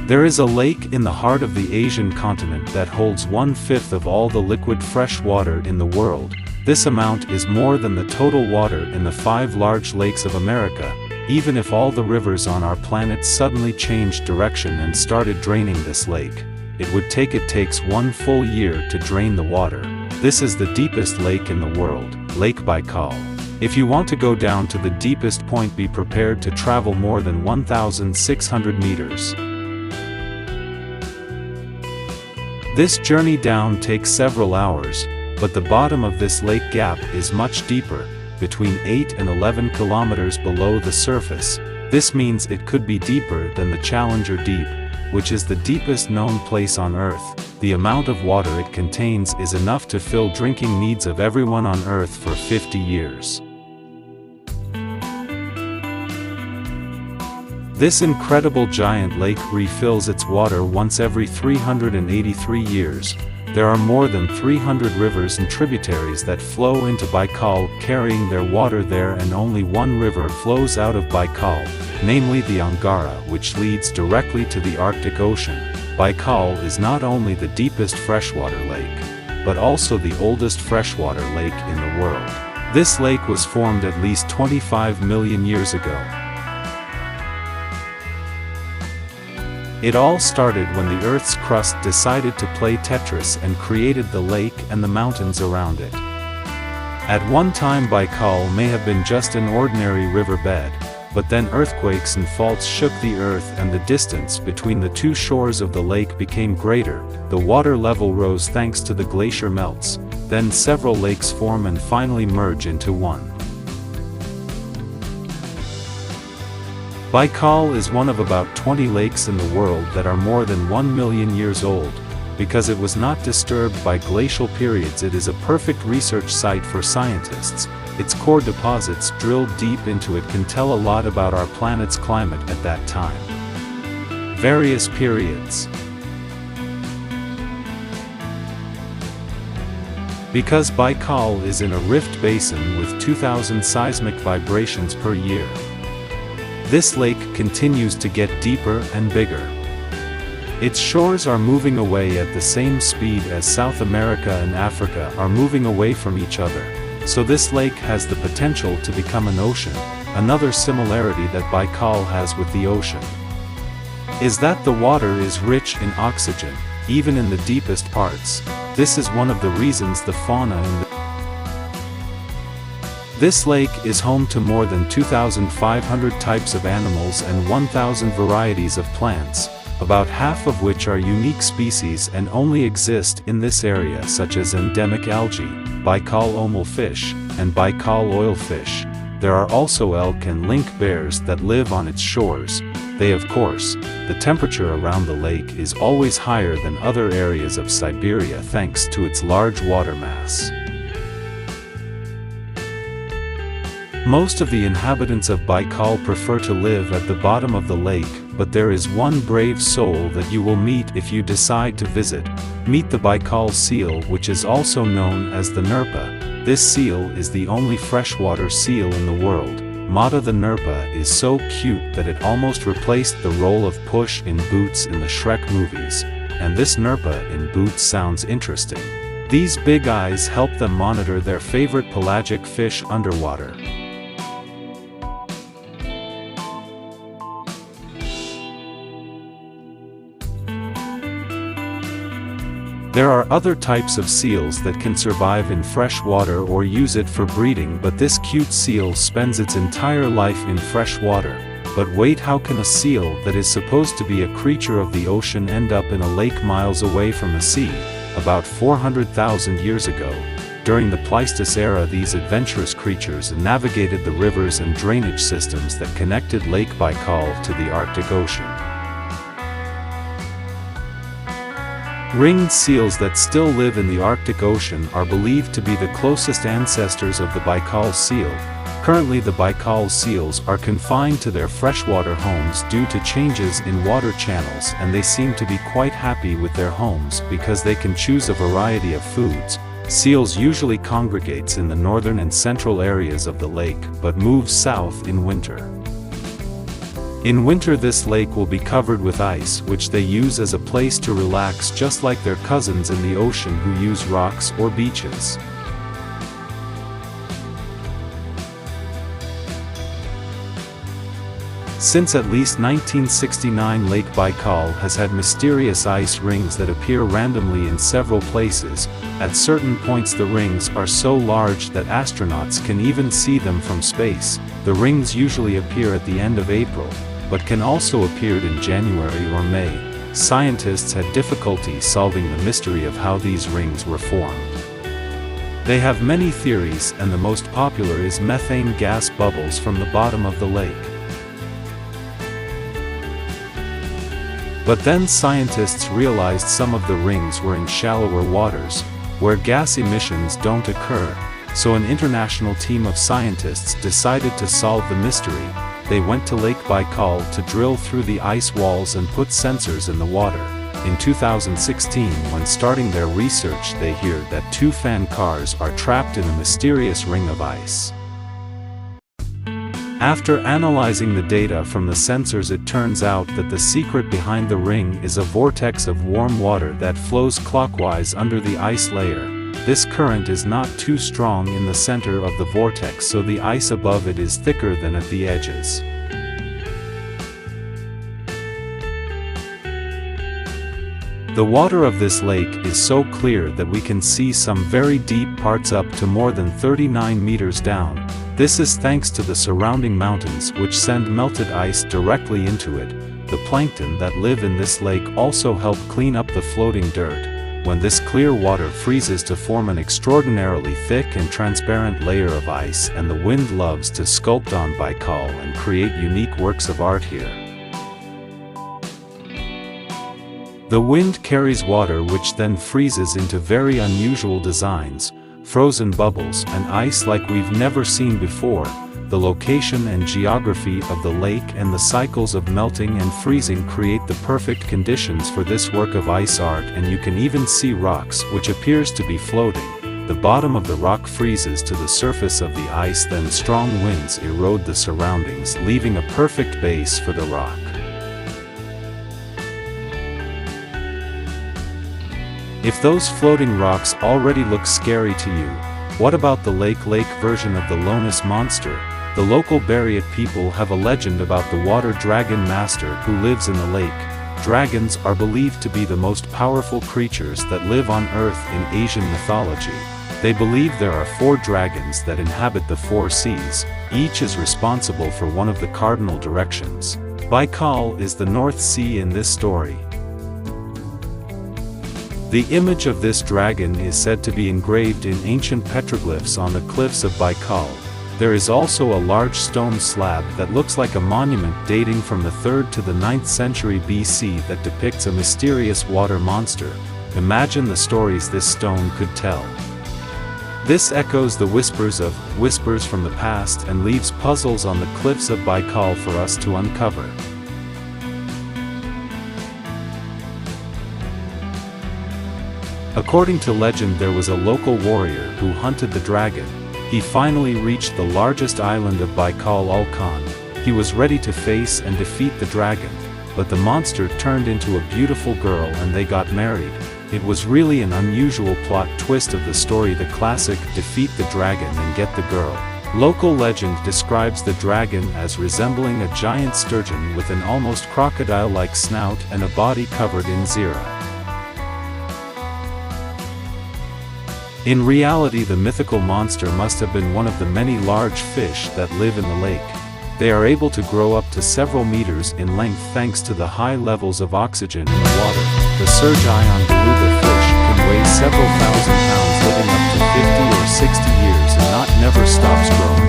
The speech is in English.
There is a lake in the heart of the Asian continent that holds 1/5 of all the liquid fresh water in the world. This amount is more than the total water in the 5 large lakes of America. Even if all the rivers on our planet suddenly changed direction and started draining this lake, it would takes 1 full year to drain the water. This is the deepest lake in the world, Lake Baikal. If you want to go down to the deepest point, be prepared to travel more than 1,600 meters. This journey down takes several hours, but the bottom of this lake gap is much deeper, between 8 and 11 kilometers below the surface. This means it could be deeper than the Challenger Deep, which is the deepest known place on Earth. The amount of water it contains is enough to fill drinking needs of everyone on Earth for 50 years. This incredible giant lake refills its water once every 383 years. There are more than 300 rivers and tributaries that flow into Baikal carrying their water there, and only one river flows out of Baikal, namely the Angara, which leads directly to the Arctic Ocean. Baikal is not only the deepest freshwater lake, but also the oldest freshwater lake in the world. This lake was formed at least 25 million years ago. It all started when the Earth's crust decided to play Tetris and created the lake and the mountains around it. At one time Baikal may have been just an ordinary riverbed, but then earthquakes and faults shook the Earth and the distance between the two shores of the lake became greater. The water level rose thanks to the glacier melts, then several lakes form and finally merge into one. Baikal is one of about 20 lakes in the world that are more than 1 million years old. Because it was not disturbed by glacial periods, it is a perfect research site for scientists. Its core deposits drilled deep into it can tell a lot about our planet's climate at that time. Various periods. Because Baikal is in a rift basin with 2,000 seismic vibrations per year, this lake continues to get deeper and bigger. Its shores are moving away at the same speed as South America and Africa are moving away from each other, so this lake has the potential to become an ocean. Another similarity that Baikal has with the ocean is that the water is rich in oxygen, even in the deepest parts. This is one of the reasons the fauna in this lake is home to more than 2,500 types of animals and 1,000 varieties of plants, about half of which are unique species and only exist in this area, such as endemic algae, Baikal omal fish, and Baikal oilfish. There are also elk and lynx bears that live on its shores. Of course, the temperature around the lake is always higher than other areas of Siberia thanks to its large water mass. Most of the inhabitants of Baikal prefer to live at the bottom of the lake, but there is one brave soul that you will meet if you decide to visit. Meet the Baikal seal, which is also known as the Nerpa. This seal is the only freshwater seal in the world. Mata the Nerpa is so cute that it almost replaced the role of Puss in Boots in the Shrek movies. And this Nerpa in Boots sounds interesting. These big eyes help them monitor their favorite pelagic fish underwater. There are other types of seals that can survive in fresh water or use it for breeding, but this cute seal spends its entire life in fresh water. But wait, how can a seal that is supposed to be a creature of the ocean end up in a lake miles away from the sea? About 400,000 years ago, during the Pleistocene era, these adventurous creatures navigated the rivers and drainage systems that connected Lake Baikal to the Arctic Ocean. Ringed seals that still live in the Arctic Ocean are believed to be the closest ancestors of the Baikal seal. Currently, the Baikal seals are confined to their freshwater homes due to changes in water channels, and they seem to be quite happy with their homes because they can choose a variety of foods. Seals usually congregates in the northern and central areas of the lake, but moves south in winter. In winter this lake will be covered with ice, which they use as a place to relax, just like their cousins in the ocean who use rocks or beaches. Since at least 1969, Lake Baikal has had mysterious ice rings that appear randomly in several places. At certain points the rings are so large that astronauts can even see them from space. The rings usually appear at the end of April, but can also appear in January or May. Scientists had difficulty solving the mystery of how these rings were formed. They have many theories, and the most popular is methane gas bubbles from the bottom of the lake. But then scientists realized some of the rings were in shallower waters, where gas emissions don't occur, so an international team of scientists decided to solve the mystery. They went to Lake Baikal to drill through the ice walls and put sensors in the water. In 2016, when starting their research, they hear that 2 fan cars are trapped in a mysterious ring of ice. After analyzing the data from the sensors, it turns out that the secret behind the ring is a vortex of warm water that flows clockwise under the ice layer. This current is not too strong in the center of the vortex, so the ice above it is thicker than at the edges. The water of this lake is so clear that we can see some very deep parts up to more than 39 meters down. This is thanks to the surrounding mountains, which send melted ice directly into it. The plankton that live in this lake also help clean up the floating dirt. When this clear water freezes to form an extraordinarily thick and transparent layer of ice, and the wind loves to sculpt on Baikal and create unique works of art here. The wind carries water which then freezes into very unusual designs, frozen bubbles and ice like we've never seen before. The location and geography of the lake and the cycles of melting and freezing create the perfect conditions for this work of ice art, and you can even see rocks which appears to be floating. The bottom of the rock freezes to the surface of the ice, then strong winds erode the surroundings, leaving a perfect base for the rock. If those floating rocks already look scary to you, what about the lake version of the Loch Ness Monster? The local Buriat people have a legend about the water dragon master who lives in the lake. Dragons are believed to be the most powerful creatures that live on Earth in Asian mythology. They believe there are 4 dragons that inhabit the 4 seas. Each is responsible for one of the cardinal directions. Baikal is the North Sea in this story. The image of this dragon is said to be engraved in ancient petroglyphs on the cliffs of Baikal. There is also a large stone slab that looks like a monument dating from the 3rd to the 9th century BC that depicts a mysterious water monster. Imagine the stories this stone could tell. This echoes the whispers from the past and leaves puzzles on the cliffs of Baikal for us to uncover. According to legend, there was a local warrior who hunted the dragon. He finally reached the largest island of Baikal, Ulkan. He was ready to face and defeat the dragon, but the monster turned into a beautiful girl and they got married. It was really an unusual plot twist of the story, the classic defeat the dragon and get the girl. Local legend describes the dragon as resembling a giant sturgeon with an almost crocodile-like snout and a body covered in zira. In reality, the mythical monster must have been one of the many large fish that live in the lake. They are able to grow up to several meters in length thanks to the high levels of oxygen in the water. The Sergion beluga fish can weigh several thousand pounds, living up to 50 or 60 years and never stops growing.